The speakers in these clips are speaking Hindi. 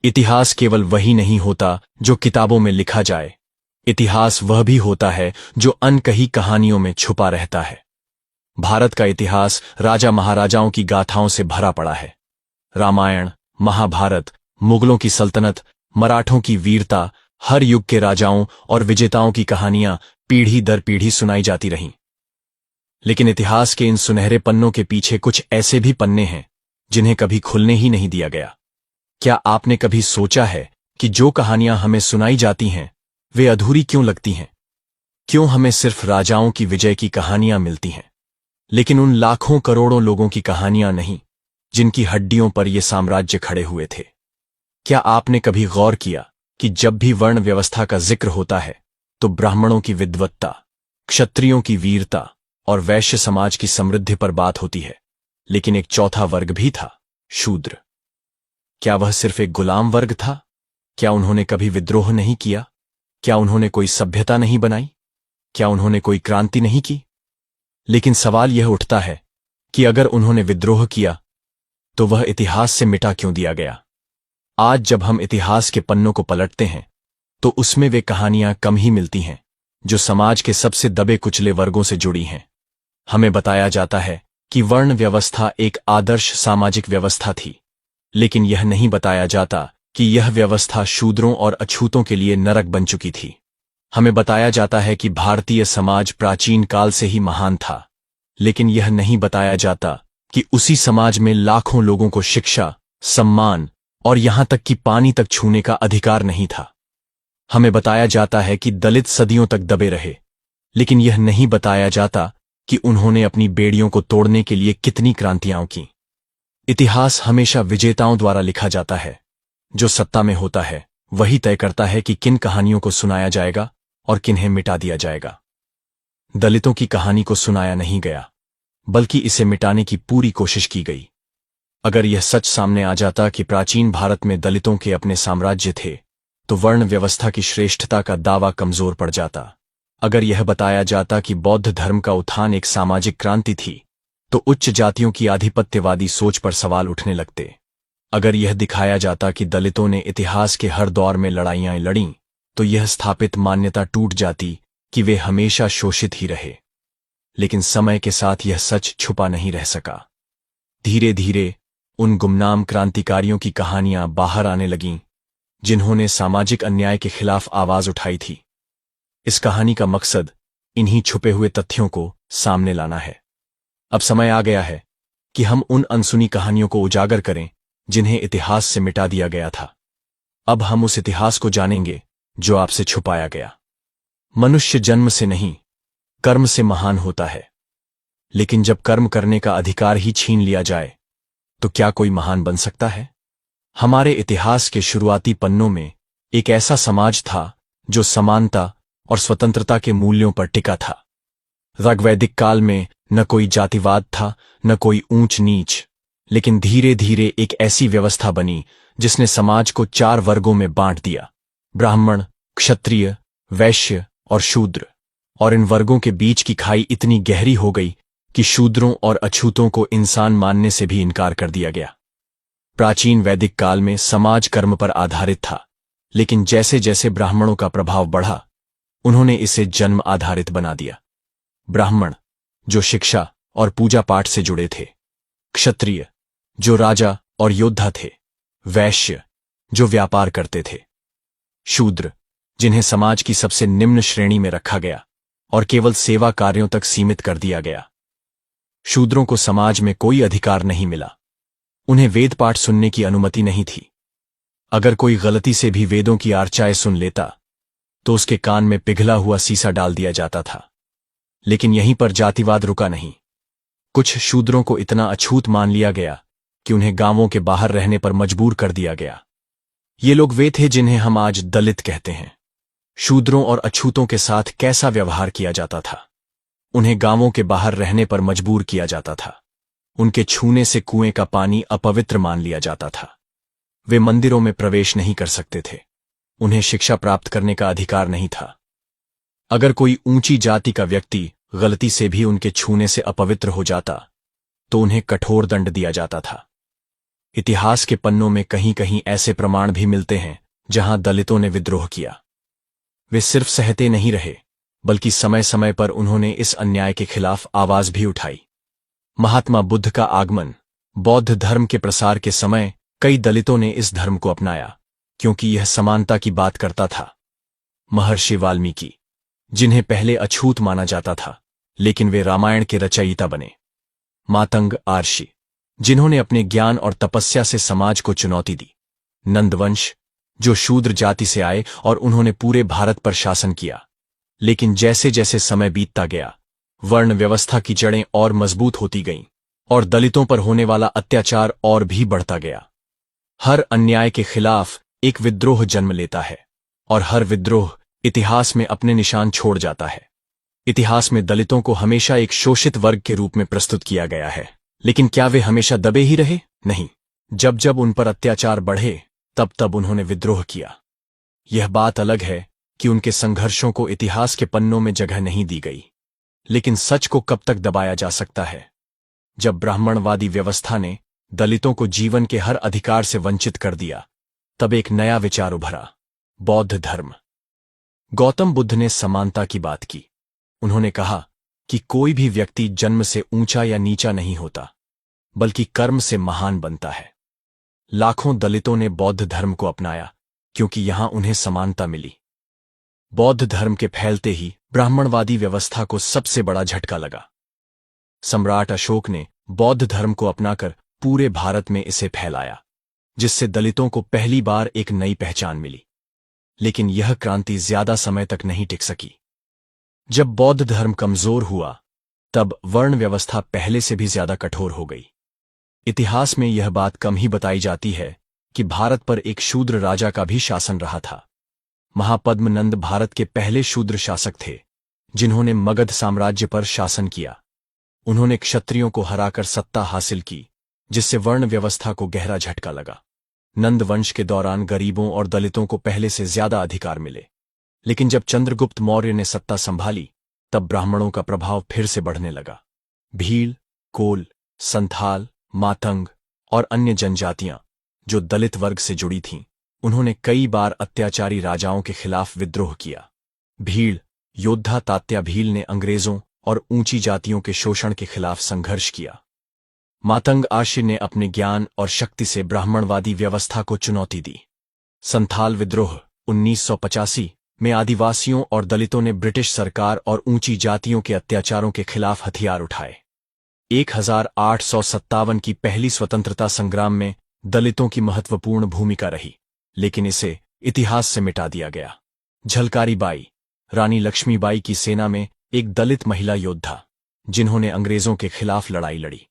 इतिहास केवल वही नहीं होता जो किताबों में लिखा जाए। इतिहास वह भी होता है जो अनकही कहानियों में छुपा रहता है। भारत का इतिहास राजा महाराजाओं की गाथाओं से भरा पड़ा है। रामायण, महाभारत, मुगलों की सल्तनत, मराठों की वीरता, हर युग के राजाओं और विजेताओं की कहानियां पीढ़ी दर पीढ़ी सुनाई जाती रहीं। लेकिन इतिहास के इन सुनहरे पन्नों के पीछे कुछ ऐसे भी पन्ने हैं जिन्हें कभी खुलने ही नहीं दिया गया। क्या आपने कभी सोचा है कि जो कहानियां हमें सुनाई जाती हैं वे अधूरी क्यों लगती हैं? क्यों हमें सिर्फ राजाओं की विजय की कहानियां मिलती हैं, लेकिन उन लाखों करोड़ों लोगों की कहानियां नहीं जिनकी हड्डियों पर ये साम्राज्य खड़े हुए थे? क्या आपने कभी गौर किया कि जब भी वर्ण व्यवस्था का जिक्र होता है तो ब्राह्मणों की विद्वत्ता, क्षत्रियों की वीरता और वैश्य समाज की समृद्धि पर बात होती है, लेकिन एक चौथा वर्ग भी था, शूद्र। क्या वह सिर्फ एक गुलाम वर्ग था? क्या उन्होंने कभी विद्रोह नहीं किया? क्या उन्होंने कोई सभ्यता नहीं बनाई? क्या उन्होंने कोई क्रांति नहीं की? लेकिन सवाल यह उठता है कि अगर उन्होंने विद्रोह किया तो वह इतिहास से मिटा क्यों दिया गया? आज जब हम इतिहास के पन्नों को पलटते हैं तो उसमें वे कहानियां कम ही मिलती हैं जो समाज के सबसे दबे कुचले वर्गों से जुड़ी हैं। हमें बताया जाता है कि वर्ण व्यवस्था एक आदर्श सामाजिक व्यवस्था थी, लेकिन यह नहीं बताया जाता कि यह व्यवस्था शूद्रों और अछूतों के लिए नरक बन चुकी थी। हमें बताया जाता है कि भारतीय समाज प्राचीन काल से ही महान था, लेकिन यह नहीं बताया जाता कि उसी समाज में लाखों लोगों को शिक्षा, सम्मान और यहां तक कि पानी तक छूने का अधिकार नहीं था। हमें बताया जाता है कि दलित सदियों तक दबे रहे, लेकिन यह नहीं बताया जाता कि उन्होंने अपनी बेड़ियों को तोड़ने के लिए कितनी क्रांतियां की। इतिहास हमेशा विजेताओं द्वारा लिखा जाता है। जो सत्ता में होता है वही तय करता है कि किन कहानियों को सुनाया जाएगा और किन्हें मिटा दिया जाएगा। दलितों की कहानी को सुनाया नहीं गया, बल्कि इसे मिटाने की पूरी कोशिश की गई। अगर यह सच सामने आ जाता कि प्राचीन भारत में दलितों के अपने साम्राज्य थे, तो वर्ण व्यवस्था की श्रेष्ठता का दावा कमजोर पड़ जाता। अगर यह बताया जाता कि बौद्ध धर्म का उत्थान एक सामाजिक क्रांति थी, तो उच्च जातियों की आधिपत्यवादी सोच पर सवाल उठने लगते। अगर यह दिखाया जाता कि दलितों ने इतिहास के हर दौर में लड़ाइयां लड़ीं, तो यह स्थापित मान्यता टूट जाती कि वे हमेशा शोषित ही रहे। लेकिन समय के साथ यह सच छुपा नहीं रह सका। धीरे धीरे उन गुमनाम क्रांतिकारियों की कहानियां बाहर आने लगीं जिन्होंने सामाजिक अन्याय के खिलाफ आवाज उठाई थी। इस कहानी का मकसद इन्हीं छुपे हुए तथ्यों को सामने लाना है। अब समय आ गया है कि हम उन अनसुनी कहानियों को उजागर करें जिन्हें इतिहास से मिटा दिया गया था। अब हम उस इतिहास को जानेंगे जो आपसे छुपाया गया। मनुष्य जन्म से नहीं, कर्म से महान होता है, लेकिन जब कर्म करने का अधिकार ही छीन लिया जाए तो क्या कोई महान बन सकता है? हमारे इतिहास के शुरुआती पन्नों में एक ऐसा समाज था जो समानता और स्वतंत्रता के मूल्यों पर टिका था। ऋग्वैदिक काल में न कोई जातिवाद था, न कोई ऊंच नीच, लेकिन धीरे धीरे एक ऐसी व्यवस्था बनी जिसने समाज को 4 वर्गों में बांट दिया: ब्राह्मण, क्षत्रिय, वैश्य और शूद्र। और इन वर्गों के बीच की खाई इतनी गहरी हो गई कि शूद्रों और अछूतों को इंसान मानने से भी इनकार कर दिया गया। प्राचीन वैदिक काल में समाज कर्म पर आधारित था, लेकिन जैसे जैसे ब्राह्मणों का प्रभाव बढ़ा, उन्होंने इसे जन्म आधारित बना दिया। ब्राह्मण जो शिक्षा और पूजा पाठ से जुड़े थे, क्षत्रिय जो राजा और योद्धा थे, वैश्य जो व्यापार करते थे, शूद्र जिन्हें समाज की सबसे निम्न श्रेणी में रखा गया और केवल सेवा कार्यों तक सीमित कर दिया गया। शूद्रों को समाज में कोई अधिकार नहीं मिला। उन्हें वेद पाठ सुनने की अनुमति नहीं थी। अगर कोई गलती से भी वेदों की आर्चाएं सुन लेता तो उसके कान में पिघला हुआ सीसा डाल दिया जाता था। लेकिन यहीं पर जातिवाद रुका नहीं। कुछ शूद्रों को इतना अछूत मान लिया गया कि उन्हें गांवों के बाहर रहने पर मजबूर कर दिया गया। ये लोग वे थे जिन्हें हम आज दलित कहते हैं। शूद्रों और अछूतों के साथ कैसा व्यवहार किया जाता था? उन्हें गांवों के बाहर रहने पर मजबूर किया जाता था। उनके छूने से कुएं का पानी अपवित्र मान लिया जाता था। वे मंदिरों में प्रवेश नहीं कर सकते थे। उन्हें शिक्षा प्राप्त करने का अधिकार नहीं था। अगर कोई ऊंची जाति का व्यक्ति गलती से भी उनके छूने से अपवित्र हो जाता तो उन्हें कठोर दंड दिया जाता था। इतिहास के पन्नों में कहीं कहीं ऐसे प्रमाण भी मिलते हैं जहां दलितों ने विद्रोह किया। वे सिर्फ सहते नहीं रहे, बल्कि समय समय पर उन्होंने इस अन्याय के खिलाफ आवाज भी उठाई। महात्मा बुद्ध का आगमन, बौद्ध धर्म के प्रसार के समय कई दलितों ने इस धर्म को अपनाया, क्योंकि यह समानता की बात करता था। महर्षि वाल्मीकि, जिन्हें पहले अछूत माना जाता था, लेकिन वे रामायण के रचयिता बने। मातंग आर्षि, जिन्होंने अपने ज्ञान और तपस्या से समाज को चुनौती दी। नंदवंश, जो शूद्र जाति से आए और उन्होंने पूरे भारत पर शासन किया। लेकिन जैसे जैसे समय बीतता गया, वर्ण व्यवस्था की जड़ें और मजबूत होती गईं और दलितों पर होने वाला अत्याचार और भी बढ़ता गया। हर अन्याय के खिलाफ एक विद्रोह जन्म लेता है, और हर विद्रोह इतिहास में अपने निशान छोड़ जाता है। इतिहास में दलितों को हमेशा एक शोषित वर्ग के रूप में प्रस्तुत किया गया है, लेकिन क्या वे हमेशा दबे ही रहे? नहीं। जब जब उन पर अत्याचार बढ़े, तब तब उन्होंने विद्रोह किया। यह बात अलग है कि उनके संघर्षों को इतिहास के पन्नों में जगह नहीं दी गई, लेकिन सच को कब तक दबाया जा सकता है? जब ब्राह्मणवादी व्यवस्था ने दलितों को जीवन के हर अधिकार से वंचित कर दिया, तब एक नया विचार उभरा, बौद्ध धर्म। गौतम बुद्ध ने समानता की बात की। उन्होंने कहा कि कोई भी व्यक्ति जन्म से ऊंचा या नीचा नहीं होता, बल्कि कर्म से महान बनता है। लाखों दलितों ने बौद्ध धर्म को अपनाया, क्योंकि यहां उन्हें समानता मिली। बौद्ध धर्म के फैलते ही ब्राह्मणवादी व्यवस्था को सबसे बड़ा झटका लगा। सम्राट अशोक ने बौद्ध धर्म को अपनाकर पूरे भारत में इसे फैलाया, जिससे दलितों को पहली बार एक नई पहचान मिली। लेकिन यह क्रांति ज्यादा समय तक नहीं टिक सकी। जब बौद्ध धर्म कमजोर हुआ, तब वर्ण व्यवस्था पहले से भी ज्यादा कठोर हो गई। इतिहास में यह बात कम ही बताई जाती है कि भारत पर एक शूद्र राजा का भी शासन रहा था। महापद्म नंद भारत के पहले शूद्र शासक थे, जिन्होंने मगध साम्राज्य पर शासन किया। उन्होंने क्षत्रियों को हराकर सत्ता हासिल की, जिससे वर्ण व्यवस्था को गहरा झटका लगा। नंद वंश के दौरान गरीबों और दलितों को पहले से ज्यादा अधिकार मिले, लेकिन जब चंद्रगुप्त मौर्य ने सत्ता संभाली, तब ब्राह्मणों का प्रभाव फिर से बढ़ने लगा। भील, कोल, संथाल, मातंग और अन्य जनजातियां जो दलित वर्ग से जुड़ी थीं, उन्होंने कई बार अत्याचारी राजाओं के खिलाफ विद्रोह किया। भीड़ योद्धा तात्या भील ने अंग्रेजों और ऊंची जातियों के शोषण के खिलाफ संघर्ष किया। मातंग आर्षि ने अपने ज्ञान और शक्ति से ब्राह्मणवादी व्यवस्था को चुनौती दी। संथाल विद्रोह 1985 में आदिवासियों और दलितों ने ब्रिटिश सरकार और ऊंची जातियों के अत्याचारों के खिलाफ हथियार उठाए। 1857 की पहली स्वतंत्रता संग्राम में दलितों की महत्वपूर्ण भूमिका रही, लेकिन इसे इतिहास से मिटा दिया गया। झलकारी बाई, रानी लक्ष्मीबाई की सेना में एक दलित महिला योद्धा, जिन्होंने अंग्रेजों के खिलाफ लड़ाई लड़ी।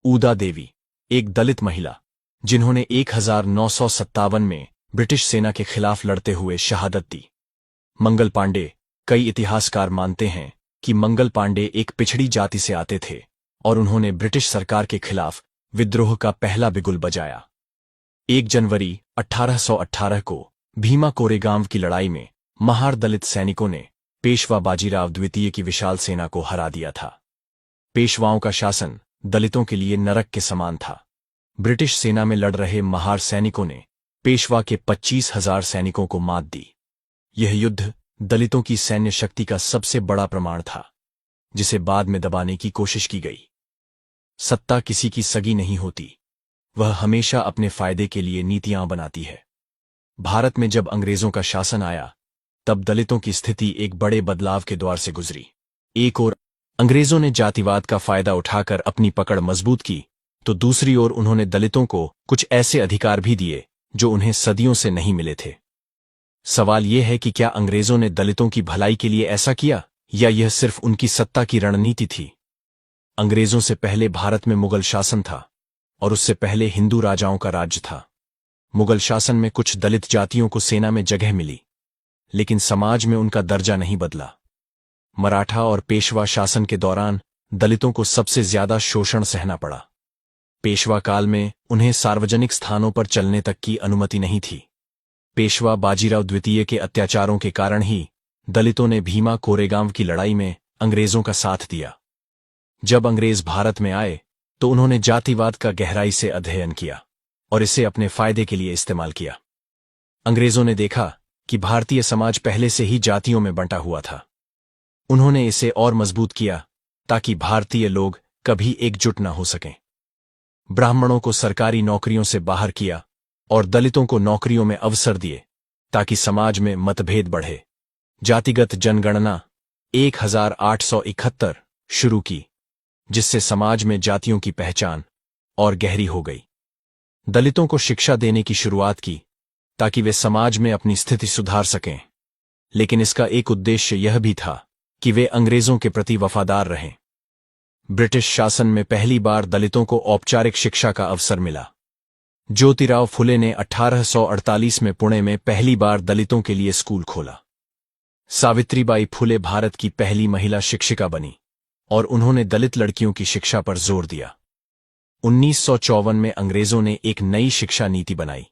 ऊदा देवी, एक दलित महिला, जिन्होंने 1957 में ब्रिटिश सेना के खिलाफ लड़ते हुए शहादत दी। मंगल पांडे, कई इतिहासकार मानते हैं कि मंगल पांडे एक पिछड़ी जाति से आते थे और उन्होंने ब्रिटिश सरकार के खिलाफ विद्रोह का पहला बिगुल बजाया। 1 जनवरी 1818 को भीमा कोरेगांव की लड़ाई में महार दलित सैनिकों ने पेशवा बाजीराव द्वितीय की विशाल सेना को हरा दिया था। पेशवाओं का शासन दलितों के लिए नरक के समान था। ब्रिटिश सेना में लड़ रहे महार सैनिकों ने पेशवा के 25,000 सैनिकों को मात दी। यह युद्ध दलितों की सैन्य शक्ति का सबसे बड़ा प्रमाण था, जिसे बाद में दबाने की कोशिश की गई। सत्ता किसी की सगी नहीं होती, वह हमेशा अपने फायदे के लिए नीतियां बनाती है। भारत में जब अंग्रेजों का शासन आया, तब दलितों की स्थिति एक बड़े बदलाव के द्वार से गुजरी। एक ओर अंग्रेजों ने जातिवाद का फायदा उठाकर अपनी पकड़ मजबूत की, तो दूसरी ओर उन्होंने दलितों को कुछ ऐसे अधिकार भी दिए जो उन्हें सदियों से नहीं मिले थे। सवाल यह है कि क्या अंग्रेजों ने दलितों की भलाई के लिए ऐसा किया, या यह सिर्फ उनकी सत्ता की रणनीति थी? अंग्रेजों से पहले भारत में मुगल शासन था, और उससे पहले हिंदू राजाओं का राज्य था। मुगल शासन में कुछ दलित जातियों को सेना में जगह मिली, लेकिन समाज में उनका दर्जा नहीं बदला। मराठा और पेशवा शासन के दौरान दलितों को सबसे ज्यादा शोषण सहना पड़ा। पेशवा काल में उन्हें सार्वजनिक स्थानों पर चलने तक की अनुमति नहीं थी। पेशवा बाजीराव द्वितीय के अत्याचारों के कारण ही दलितों ने भीमा कोरेगांव की लड़ाई में अंग्रेजों का साथ दिया। जब अंग्रेज भारत में आए, तो उन्होंने जातिवाद का गहराई से अध्ययन किया। और इसे अपने फायदे के लिए इस्तेमाल किया। अंग्रेजों ने देखा कि भारतीय समाज पहले से ही जातियों में बंटा हुआ था। उन्होंने इसे और मजबूत किया ताकि भारतीय लोग कभी एकजुट न हो सकें। ब्राह्मणों को सरकारी नौकरियों से बाहर किया और दलितों को नौकरियों में अवसर दिए ताकि समाज में मतभेद बढ़े। जातिगत जनगणना 1871 शुरू की, जिससे समाज में जातियों की पहचान और गहरी हो गई। दलितों को शिक्षा देने की शुरुआत की ताकि वे समाज में अपनी स्थिति सुधार सकें, लेकिन इसका एक उद्देश्य यह भी था कि वे अंग्रेजों के प्रति वफादार रहें। ब्रिटिश शासन में पहली बार दलितों को औपचारिक शिक्षा का अवसर मिला। ज्योतिराव फुले ने 1848 में पुणे में पहली बार दलितों के लिए स्कूल खोला। सावित्रीबाई फुले भारत की पहली महिला शिक्षिका बनी और उन्होंने दलित लड़कियों की शिक्षा पर जोर दिया। 1954 में अंग्रेजों ने एक नई शिक्षा नीति बनाई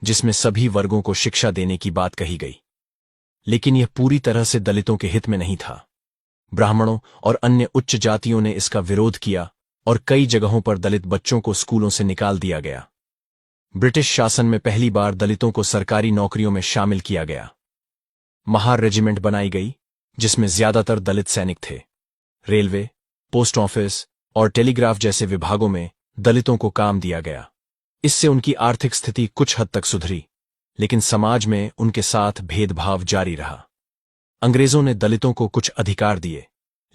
जिसमें सभी वर्गों को शिक्षा देने की बात कही गई, लेकिन यह पूरी तरह से दलितों के हित में नहीं था। ब्राह्मणों और अन्य उच्च जातियों ने इसका विरोध किया और कई जगहों पर दलित बच्चों को स्कूलों से निकाल दिया गया। ब्रिटिश शासन में पहली बार दलितों को सरकारी नौकरियों में शामिल किया गया। महार रेजिमेंट बनाई गई जिसमें ज्यादातर दलित सैनिक थे। रेलवे, पोस्ट ऑफिस और टेलीग्राफ जैसे विभागों में दलितों को काम दिया गया। इससे उनकी आर्थिक स्थिति कुछ हद तक सुधरी, लेकिन समाज में उनके साथ भेदभाव जारी रहा। अंग्रेजों ने दलितों को कुछ अधिकार दिए,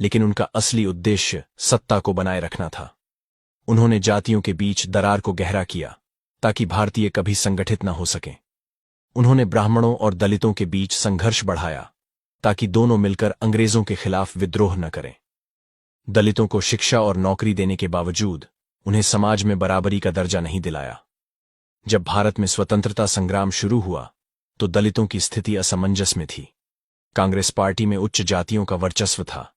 लेकिन उनका असली उद्देश्य सत्ता को बनाए रखना था। उन्होंने जातियों के बीच दरार को गहरा किया ताकि भारतीय कभी संगठित न हो सकें। उन्होंने ब्राह्मणों और दलितों के बीच संघर्ष बढ़ाया ताकि दोनों मिलकर अंग्रेजों के खिलाफ विद्रोह न करें। दलितों को शिक्षा और नौकरी देने के बावजूद उन्हें समाज में बराबरी का दर्जा नहीं दिलाया। जब भारत में स्वतंत्रता संग्राम शुरू हुआ तो दलितों की स्थिति असमंजस में थी। कांग्रेस पार्टी में उच्च जातियों का वर्चस्व था,